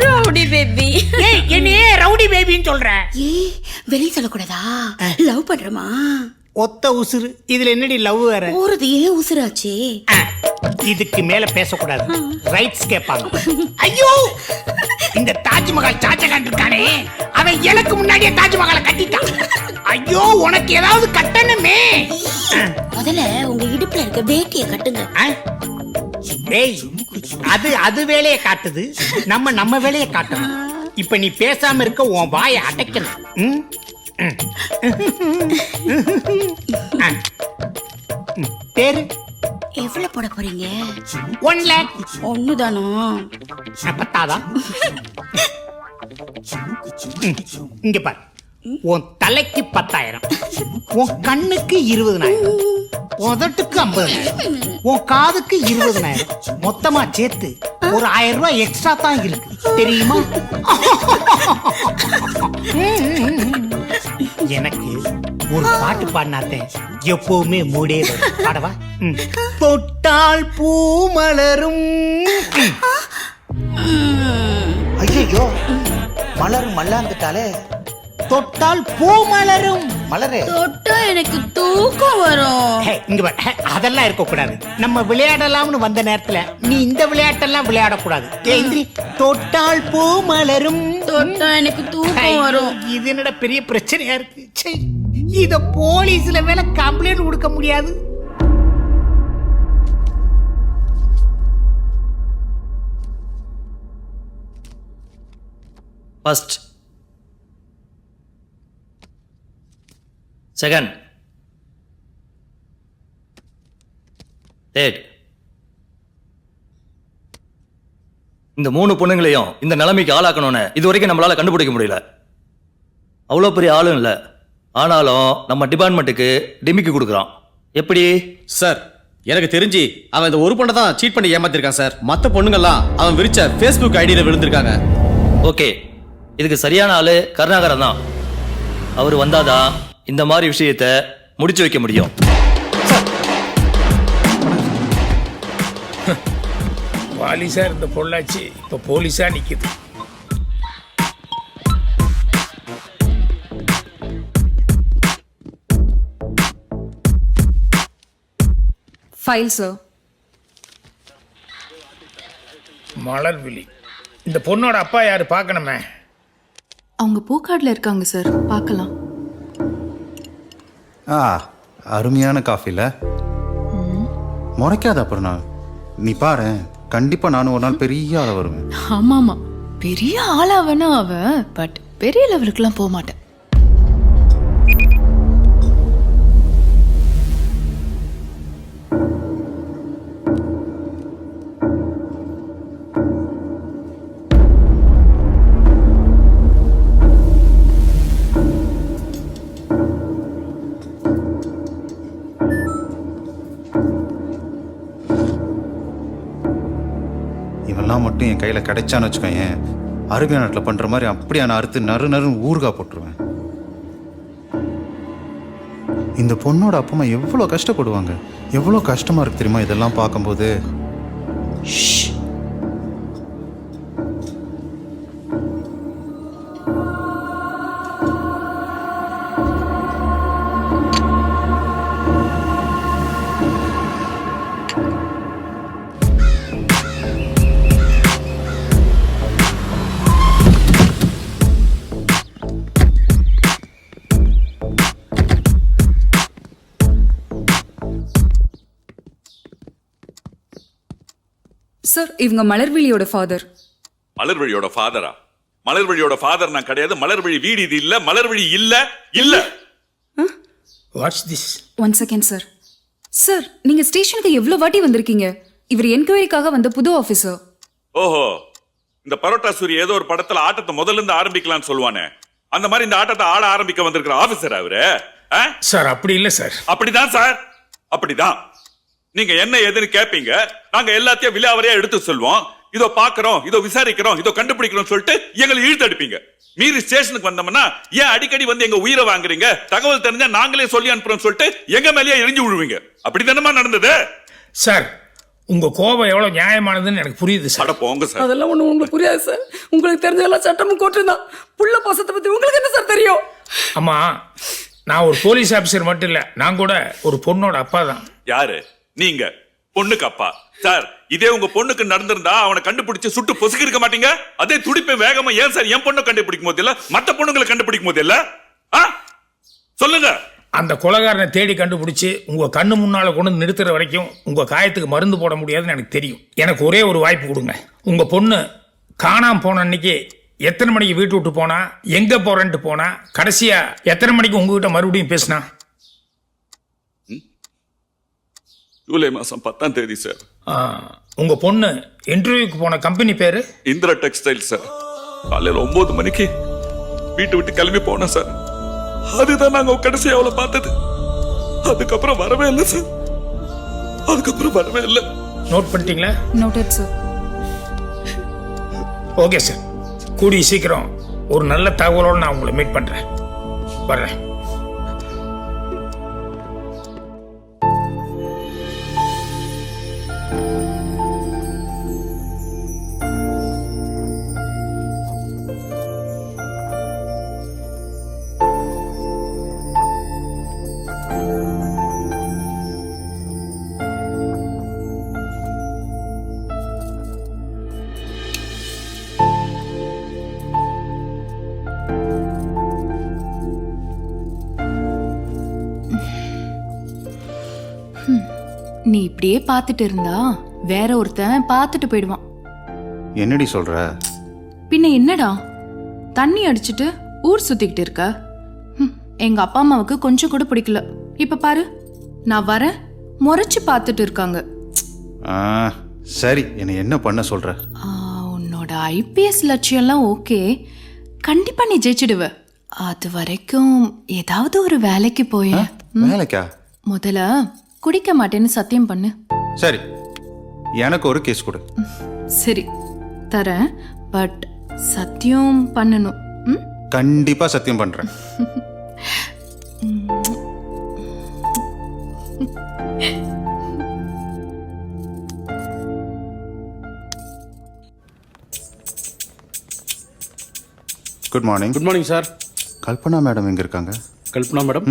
Rowdy baby. ஏய் என்னையே rowdy பேபின்னு சொல்ற? ஏய் வெளிய சொல்லக்கூடாதா? லவ் பண்றமா? ஒத்த உசுறு இதுல என்னடி லவ் வேற? போறது ஏன் உசுராச்சே? இதுக்கு மேல பேசக்கூடாது, ரைட்ஸ் கேட்பாங்க. ஐயோ இந்த தாஜ்மஹால் ஷாஜகான் இருக்கானே, அவன் எனக்கு முன்னாடியே தாஜ்மஹாலை கட்டிட்டான். ஐயோ உனக்கு ஏதாவது கட்டணுமே. முதல்ல உங்க இடுப்புல இருக்க வேட்டியை கட்டுங்க. டேய் அது வேலையை காட்டுது, நம்ம வேலையை காட்டணும். இப்ப நீ பேசாம இருக்க, உன் வாயை அடைக்கணும். பேரு எவ்வளவு போட போறீங்க? 1 lakh. ஒண்ணுதானா? பத்தாதா? இங்க பாரு, உன் தலைக்கு 10,000, உன் கண்ணுக்கு 20,000, உதட்டுக்கு 50,000, உன் காதுக்கு 20,000, மொத்தமா சேர்த்து ஒரு 1000 ரூபாய் எக்ஸ்ட்ரா தான் இருக்கு, தெரியுமா? எனக்கு ஒரு பாட்டு பாடினாத்தே எப்பவுமே மூடே வரும். பாடவா? தொட்டால் பூ மலரும். ஐயோ மலரும் மல்லாந்துட்டாலே. தொட்டால் பூ மலரும். மலரே தொட்டா எனக்கு தூக்கம் வரும். இங்க பாரு, அதெல்லாம் இருக்க கூடாது. நம்ம விளையாடலாம்னு வந்த நேரத்துல நீ இந்த விளையாட்டெல்லாம் விளையாடக்கூடாது. ஏந்திரி. தொட்டால் பூ மலரும். தொட்டா எனக்கு தூக்கம் வரும். இது என்னடா பெரிய பிரச்சனையா இருக்கு. சே, இத போலீஸ்ல மேல கம்ப்ளைண்ட் கொடுக்க முடியாது. First, second, third. இந்த 3 பொண்ணுங்களையும் இந்த நிலைமைக்கு ஆளாக்கணும்னு இது வரைக்கும் நம்மளால கண்டுபிடிக்க முடியல. அவ்வளோ பெரிய ஆளும் இல்லை, ஆனாலும் நம்ம டிபார்ட்மெண்ட்டுக்கு டிமிக்கி கொடுக்குறான். எப்படி சார்? எனக்கு தெரிஞ்சு அவன் இந்த ஒரு பொண்ணை தான் சீட் பண்ணி ஏமாத்திருக்கான் சார். மற்ற பொண்ணுங்கெல்லாம் அவன் விரிச்ச ஃபேஸ்புக் ஐடியில விழுந்திருக்காங்க. ஓகே, இதுக்கு சரியான ஆளு கருணாகரன் தான். அவர் வந்தாதான் இந்த மாதிரி விஷயத்தை முடிச்சு வைக்க முடியும். வாலிசா இருந்த பொள்ளாச்சி இப்ப போலீஸா நிக்குது. File sir. மலர்விழி, இந்த பொண்ணோட அப்பா யாரு பார்க்கணுமே? அவங்க பூக்கார்டில் இருக்காங்க சார், பார்க்கலாம். அருமையான காஃபில முறைக்காத. அப்புறம் நீ பாரு, கண்டிப்பா நானும் ஒரு நாள் பெரிய ஆளா வருவேன். ஆமாமா, பெரிய ஆளாவனா அவன், பட் பெரிய லெவலுக்குலாம் போக மாட்டேன். இவெல்லாம் மட்டும் என் கையில கிடைச்சான்னு வச்சுக்கோங்க, அரபியா நாட்டில் பண்ற மாதிரி அப்படியே நான் அறுத்து நறுன்னு ஊறுகாய் போட்டுருவேன். இந்த பொண்ணோட அப்பா அம்மா எவ்வளோ கஷ்டப்படுவாங்க, எவ்வளோ கஷ்டமா இருக்கு தெரியுமா இதெல்லாம் பார்க்கும்போது. சார், இவங்க மலர்விழியோட ஃபாதர். மலர்விழியோட ஃபாதரா? மலர்விழியோட ஃபாதர் நான் கிடையாது. மலர்விழி வீடு இது இல்ல. மலர்விழி இல்ல இல்ல. Watts this? 1 second sir. Sir, நீங்க ஸ்டேஷனுக்கு எவ்வளவு வாட்டி வந்திருக்கீங்க? இவர் என்கொயரிக்காக வந்த புது ஆபீசர். ஓஹோ, இந்த பரோட்டா சூரிய ஏதோ ஒரு படத்துல ஆட்டத்தை முதல்ல இருந்து ஆரம்பிக்கலாம்னு சொல்லுவானே, அந்த மாதிரி இந்த ஆட்டத்தை ஆட ஆரம்பிக்க வந்திருக்கிற ஆபீசர் அவரு. சார் அப்படி இல்ல சார். அப்படிதான் சார், அப்படிதான். நீங்க என்ன ஏதுன்னு கேப்பீங்க, நாங்க எல்லாத்தையும் விலாவரியா எடுத்து சொல்வோம். இதோ பாக்குறோம், இதோ விசாரிக்கிறோம், இதோ கண்டுபிடிக்கிறோம் சொல்லிட்டு எங்களை இழுத்தடிப்பீங்க. மீறி ஸ்டேஷனுக்கு வந்தோம்னா ஏன் அடிக்கடி வந்து எங்க உயிரை வாங்குறீங்க, தகவல் தெரிஞ்சா நாங்களே சொல்லி அனுப்புறோம் சொல்லிட்டு எங்க மேலேயே எரிஞ்சு விழுவீங்க. அப்படி தானமா நடந்தது? சார், உங்க கோபம் எவ்வளவு நியாயமானதுன்னு எனக்கு புரியுது சார். அட போங்க சார். அதெல்லாம் ஒண்ணு உங்களுக்கு புரியாது சார். உங்களுக்கு தெரிஞ்ச எல்லா சட்டமும் கோர்ட்டு தான். புள்ள பாசத்தை பத்தி உங்களுக்கு என்ன சார் தெரியும்? அம்மா, நான் ஒரு போலீஸ் ஆபீசர் மட்டும் இல்ல, நான் கூட ஒரு பொண்ணோட அப்பா தான். யாரு நீங்க? பொண்ணுக்கு அப்பா சார். இதே உங்க பொண்ணுக்கு நடந்திருந்தா அவனை கண்டுபிடிச்சு சுட்டு பொசுக்கி இருக்க மாட்டீங்க. அதே துடிப்பை வேகமா ஏன் சார் என் பொண்ணை கண்டுபிடிக்கும் போது இல்ல மத்த பொண்ணுங்களை கண்டுபிடிக்கும் போது இல்ல? சொல்லுங்க. அந்த கொலைகாரனை தேடி கண்டுபிடிச்சு உங்க கண்ணு முன்னால கொண்டு வந்து நிறுத்துற வரைக்கும் உங்க காயத்துக்கு மருந்து போட முடியாதுன்னு எனக்கு தெரியும். எனக்கு ஒரே ஒரு வாய்ப்பு கொடுங்க. உங்க பொண்ணு காணாம போன அன்னைக்கு எத்தனை மணிக்கு வீட்டு விட்டு போனா, எங்க போறேன்ட்டு போனா, கடைசியா எத்தனை மணிக்கு உங்ககிட்ட மறுபடியும் பேசினா? ஜூலை மாசம் 10ஆம் தேதி சார். உங்க பொண்ணு இன்டர்வியூக்கு போன கம்பெனி பேரு? Indira textile sir. காலையில 9 மணிக்கு வீட்டு விட்டு கிளம்பி போனேன் சார். அதுதான் நாங்க கடைசியா அவளை பார்த்தது. அதுக்கப்புறம் வரவே இல்லை சார். அதுக்கப்புறம் வரவே இல்லை. நோட் பண்ணிட்டீங்களா? Noted sir. ஓகே சார், கூடிய சீக்கிரம் ஒரு நல்ல தகவலோடு நான் உங்களை மீட் பண்றேன். வர்றேன். நீ இப்படியே பார்த்துட்டு இருந்தா வேற ஒருத்தன் பார்த்துட்டு போயிடுவான். என்னடி சொல்ற? பின்ன என்னடா, தண்ணி அடிச்சிட்டு ஊர் சுத்திக்கிட்டு இருக்க? எங்க அப்பா அம்மாவுக்கு கொஞ்சம் கூட பிடிக்கல. இப்ப பாரு, நான் வரேன் முறைச்சு பார்த்துட்டு இருக்காங்க. சரி, என்னை என்ன பண்ண சொல்ற? உன்னோட ஐபிஎஸ் லட்சியம்லாம் ஓகே, கண்டிப்பா நீ ஜெயிச்சிடுவ. அது வரைக்கும் ஏதாவது ஒரு வேலைக்கு போய. வேலைக்கா? முதல்ல குடிக்க மாட்டேன்னு சத்தியம் பண்ணு. சரி, எனக்கு ஒரு கேஸ் கொடு. சரி தரேன், பட் சத்தியம் பண்ணணும். கண்டிப்பா சத்தியம் பண்றேன். Good morning. Good morning sir. Kalpana madam எங்க இருக்காங்க? கல்பனா மேடம்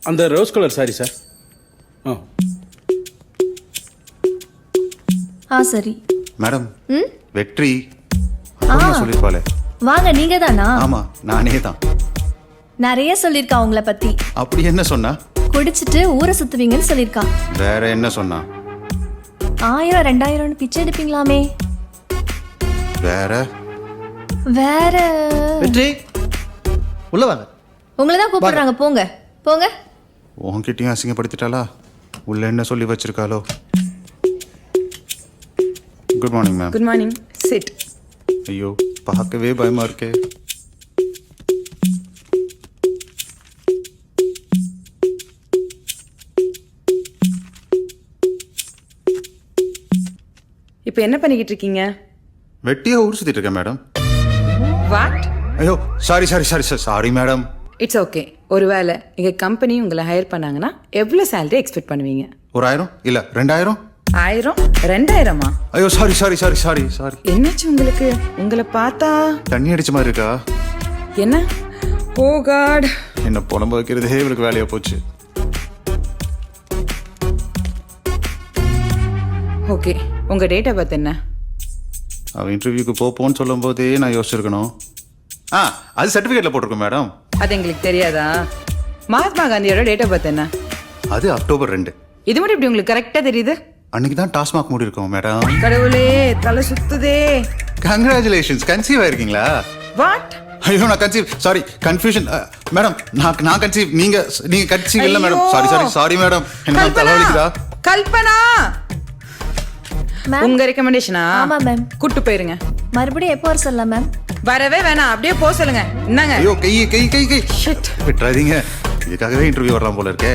அந்த ரோஸ் கலர் சாரி சார். சரி மேடம், வெற்றி சொல்லிருப்பாளே. வாங்க, நீங்க தானா? ஆமா, நானே தான். நிறைய சொல்லிருக்கா உங்களை பத்தி. அப்படி என்ன சொன்னா? குடிச்சிட்டு ஊரை சுத்துவீங்கன்னு சொல்லிருக்கா. வேற என்ன சொன்னா? 1000 2000 பிச்சை எடுப்பீங்களாமே. வேற வேற வெற்றி உள்ள வாங்க. உங்களை தான் கூப்பிடுறாங்க, போங்க போங்க. உன்கிட்டயும் அசிங்கப்படுத்திட்டாளா? உள்ள என்ன சொல்லி வச்சிருக்காளோ? Good morning ma'am. Good morning. Sit. ஐயோ, பார்க்கவே பயமா இருக்கே. இப்போ என்ன பண்ணிக்கிட்டு இருக்கீங்க? வெட்டியா ஊர் சுத்திட்டு இருக்கேன் மேடம். வாட்? ஐயோ, சாரி மேடம். It's okay. ஒருவேளை எங்க கம்பெனி உங்களை ஹையர் பண்ணாங்கன்னா எவ்வளவு சேலரி எக்ஸ்பெக்ட் பண்ணுவீங்க? ஒரு 1000 இல்ல 2000? 1000 2000-ஆ? ஐயோ, சாரி. என்னாச்சு உங்களுக்கு? உங்களை பார்த்தா தண்ணி அடிச்ச மாதிரி இருக்கா? என்ன? ஓ காட். என்ன புலம்ப வைக்கிறதே இவளுக்கு வேலையா போச்சு. ஓகே, உங்க டேட் ஆஃப் பர்த் என்ன? அவன் இன்டர்வியூக்கு போப்போன்னு சொல்லும் போதே நான் யோசிச்சிருக்கணும். அது சர்டிஃபிகேட்ல போட்டிருக்கோம் மேடம். அது எங்களுக்கு தெரியாதா? மகாத்மா காந்தியோட டேட் ஆஃப் பர்த் என்ன? அது அக்டோபர் 2. இது மட்டும் இப்படி உங்களுக்கு கரெக்டா தெரியுது? அன்னைக்கு தான் டாஸ்மாக் மூடி இருக்கோம் மேடம். கடவுளே, தலை சுத்துதே. கங்க்ராச்சுலேஷன்ஸ். கன்சீவ் ஆயிருக்கீங்களா? வாட்? ஐயோ, நான் கன்சீவ். Sorry, confusion madam. நான் கன்சீவ். நீங்க கன்சீவ் இல்ல மேடம். Sorry madam. என்ன தலைவலிக்குதா? கல்பனா, உங்க ரெக்கமெண்டேஷனா? ஆமா மேம். கூட்டு போயிருங்க. மறுபடியும் எப்போ வர சொல்லலாம் மேம்? வரவே வேணாம், அப்படியே போக சொல்லுங்க. என்னங்க? ஐயோ, கை விட்டுறாதீங்க. இதுக்காகவே இன்டர்வியூ வரலாம் போல இருக்கே.